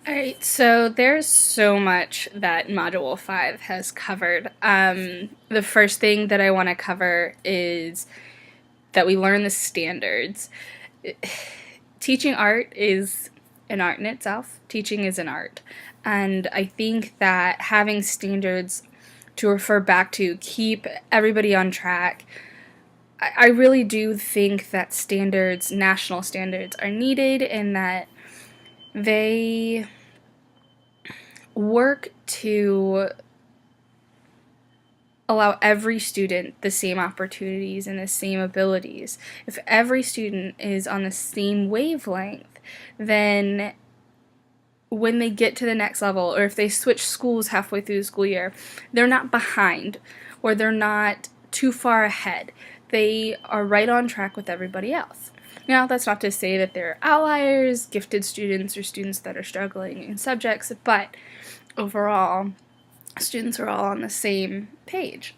All right, so there's so much that Module 5 has covered. The first thing that I want to cover is that we learn the standards. Teaching art is an art in itself, teaching is an art. And I think that having standards to refer back to keep everybody on track. I really do think that standards, national standards, are needed and that they work to allow every student the same opportunities and the same abilities. If every student is on the same wavelength, then when they get to the next level, or if they switch schools halfway through the school year, they're not behind or they're not too far ahead. They are right on track with everybody else. Now, that's not to say that they're outliers, gifted students, or students that are struggling in subjects, but overall, students are all on the same page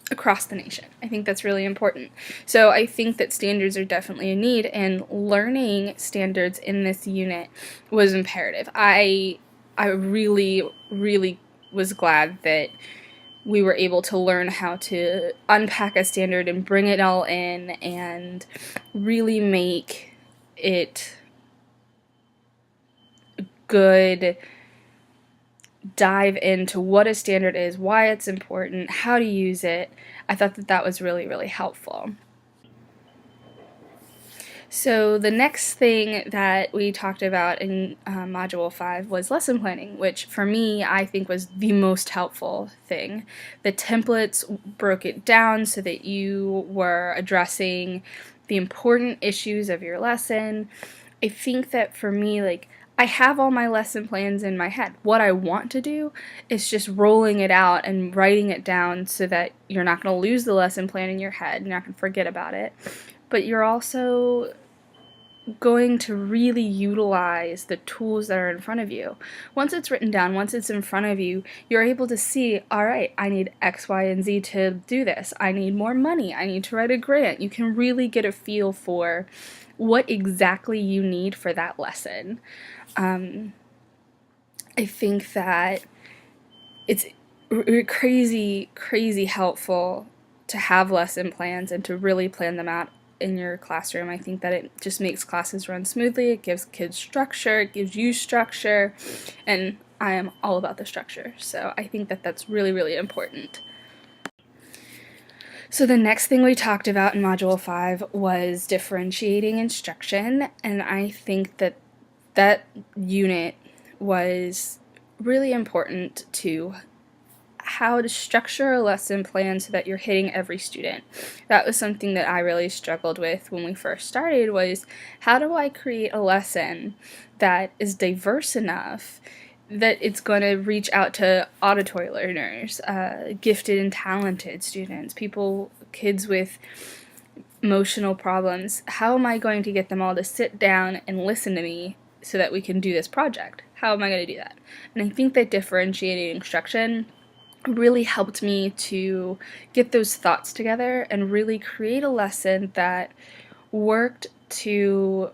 across the nation. I think that's really important. So I think that standards are definitely a need, and learning standards in this unit was imperative. I really, really was glad that we were able to learn how to unpack a standard and bring it all in and really make it good dive into what a standard is, why it's important, how to use it. I thought that that was really, really helpful. So the next thing that we talked about in Module 5 was lesson planning, which for me I think was the most helpful thing. The templates broke it down so that you were addressing the important issues of your lesson. I think that for me, I have all my lesson plans in my head. What I want to do is just rolling it out and writing it down so that you're not going to lose the lesson plan in your head, you're not going to forget about it, but you're also going to really utilize the tools that are in front of you. Once it's written down, once it's in front of you, you're able to see, all right, I need X, Y, and Z to do this. I need more money. I need to write a grant. You can really get a feel for what exactly you need for that lesson. I think that it's crazy, crazy helpful to have lesson plans and to really plan them out in your classroom. I think that it just makes classes run smoothly. It gives kids structure, it gives you structure, and I am all about the structure. So I think that that's really, really important. So the next thing we talked about in Module 5 was differentiating instruction, and I think that that unit was really important to how to structure a lesson plan so that you're hitting every student. That was something that I really struggled with when we first started, was how do I create a lesson that is diverse enough that it's going to reach out to auditory learners, gifted and talented students, kids with emotional problems. How am I going to get them all to sit down and listen to me so that we can do this project? How am I going to do that? And I think that differentiating instruction really helped me to get those thoughts together and really create a lesson that worked to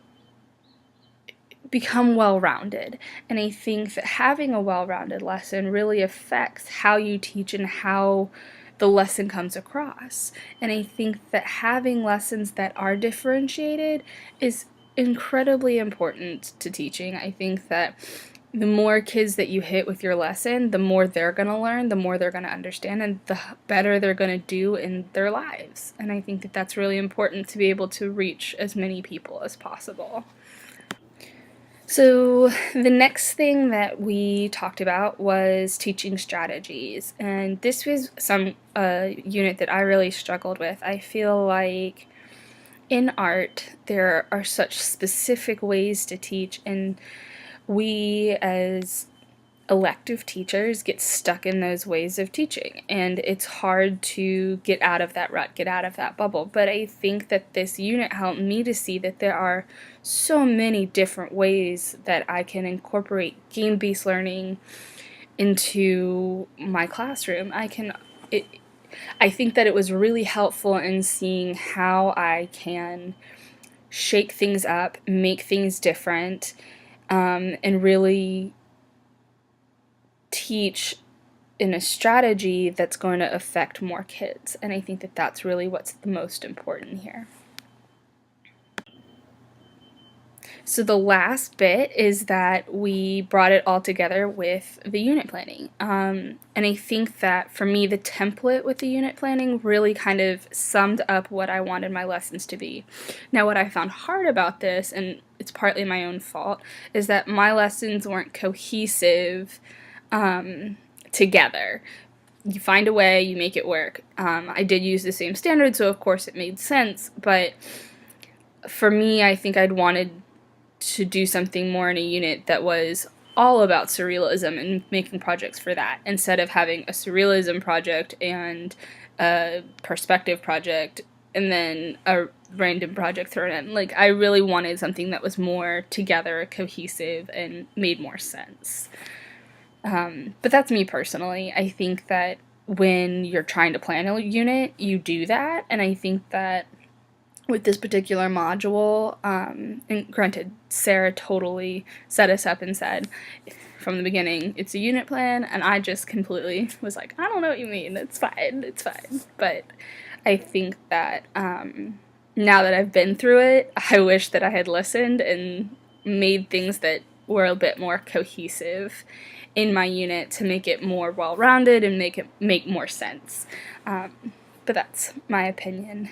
become well-rounded. And I think that having a well-rounded lesson really affects how you teach and how the lesson comes across. And I think that having lessons that are differentiated is incredibly important to teaching. I think that the more kids that you hit with your lesson, the more they're going to learn, the more they're going to understand, and the better they're going to do in their lives. And I think that that's really important to be able to reach as many people as possible. So the next thing that we talked about was teaching strategies, and this was some unit that I really struggled with. I feel like in art there are such specific ways to teach, and we as elective teachers get stuck in those ways of teaching, and it's hard to get out of that rut, get out of that bubble. But I think that this unit helped me to see that there are so many different ways that I can incorporate game-based learning into my classroom. I think that it was really helpful in seeing how I can shake things up, make things different, and really teach in a strategy that's going to affect more kids. And I think that that's really what's the most important here. So the last bit is that we brought it all together with the unit planning. And I think that for me, the template with the unit planning really kind of summed up what I wanted my lessons to be. Now, what I found hard about this, and it's partly my own fault, is that my lessons weren't cohesive together. You find a way, you make it work. I did use the same standard, so of course it made sense, but for me, I think I'd wanted to do something more in a unit that was all about surrealism and making projects for that, instead of having a surrealism project and a perspective project and then a random project thrown in. Like, I really wanted something that was more together, cohesive, and made more sense. But that's me personally. I think that when you're trying to plan a unit, you do that, and I think that with this particular module, and granted, Sarah totally set us up and said from the beginning, it's a unit plan, and I just completely was like, I don't know what you mean, it's fine, it's fine. But I think that now that I've been through it, I wish that I had listened and made things that were a bit more cohesive in my unit to make it more well-rounded and make more sense. But that's my opinion.